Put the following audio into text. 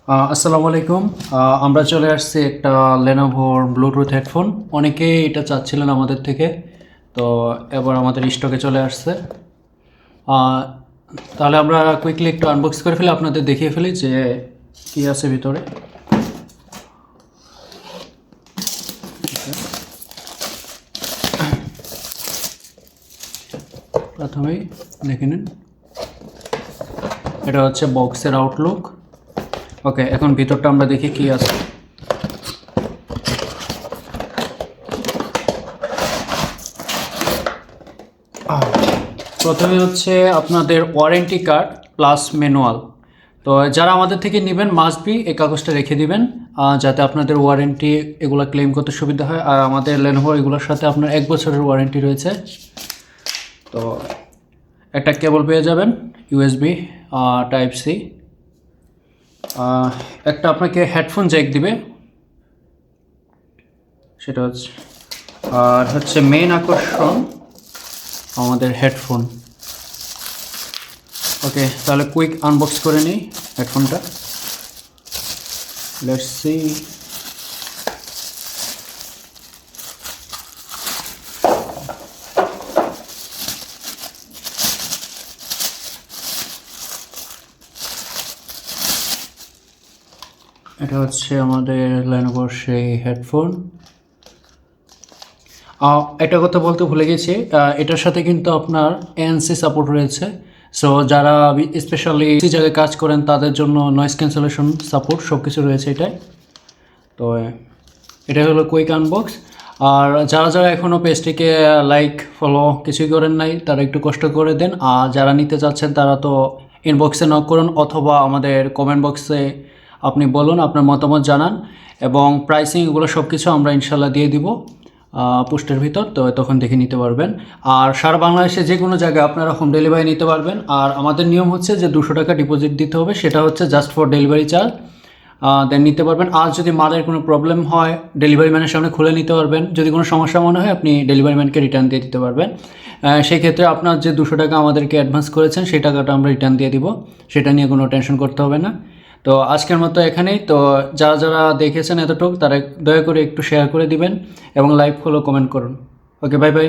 আসসালামু আলাইকুম। আমরা চলে আসছি একটা লেনোভোর ব্লুটুথ হেডফোন। অনেকেই এটা চাচ্ছিলেন আমাদের থেকে, তো এবার আমাদের স্টকে চলে আসছে। আহ, তাহলে আমরা কুইকলি একটু আনবক্স করে ফেলি, আপনাদের দেখিয়ে ফেলি যে কী আছে ভিতরে। প্রথমেই দেখে নিন, এটা হচ্ছে বক্সের আউটলুক। ওকে, এখন ভিতরটা আমরা দেখি কী আছে। প্রথমে হচ্ছে আপনাদের ওয়ারেন্টি কার্ড প্লাস ম্যানুয়াল। তো যারা আমাদের থেকে নেবেন মাস্ট বি এই কাগজটা রেখে দিবেন, যাতে আপনাদের ওয়ারেন্টি এগুলো ক্লেম করতে সুবিধা হয়। আর আমাদের লেনোভো এগুলোর সাথে আপনার 1 বছরের ওয়ারেন্টি রয়েছে। তো একটা কেবল পেয়ে যাবেন ইউএসবি টাইপ সি, একটা আপনাকে হেডফোন জ্যাক দিবে, সেটা হচ্ছে, আর হচ্ছে মেইন আকর্ষণ আমাদের হেডফোন। ওকে, তাহলে কুইক আনবক্স করে নিই হেডফোনটা। Let's see. এটা হচ্ছে আমাদের লেনোভোর সেই হেডফোন। এটা কথা বলতে ভুলে গেছি, এটার সাথে কিন্তু আপনার এএনসি সাপোর্ট রয়েছে। সো যারা স্পেশালি জায়গায় কাজ করেন তাদের জন্য নয়েজ ক্যান্সেলেশন সাপোর্ট সব কিছু রয়েছে এটাই। তো এটা হলো কুইক আনবক্স। আর যারা যারা এখনও পেজটিকে লাইক ফলো কিছুই করেন নাই, তারা একটু কষ্ট করে দেন। আর যারা নিতে চাচ্ছেন তারা তো ইনবক্সে নক করুন, অথবা আমাদের কমেন্ট বক্সে আপনি বলুন, আপনার মতামত জানান, এবং প্রাইসিং এগুলো সব কিছু আমরা ইনশাল্লাহ দিয়ে দিব পোস্টের ভিতর। তো তখন দেখে নিতে পারবেন। আর সারা বাংলাদেশে যে কোনো জায়গায় আপনারা হোম ডেলিভারি নিতে পারবেন। আর আমাদের নিয়ম হচ্ছে যে 200 টাকা ডিপোজিট দিতে হবে, সেটা হচ্ছে জাস্ট ফর ডেলিভারি চার্জ। দেন নিতে পারবেন। আর যদি মালের কোনো প্রবলেম হয় ডেলিভারি ম্যানের সামনে খুলে নিতে পারবেন। যদি কোনো সমস্যা মনে হয় আপনি ডেলিভারি ম্যানকে রিটার্ন দিয়ে দিতে পারবেন। সেই ক্ষেত্রে আপনার যে 200 টাকা আমাদেরকে অ্যাডভান্স করেছেন সেই টাকাটা আমরা রিটার্ন দিয়ে দিব, সেটা নিয়ে কোনো টেনশন করতে হবে না। তো আজকের মতো এখানেই। তো যারা যারা দেখেছেন এতটুকু, তারা দয়া করে একটু শেয়ার করে দিবেন এবং লাইক ফলো কমেন্ট করুন। ওকে, বাই বাই।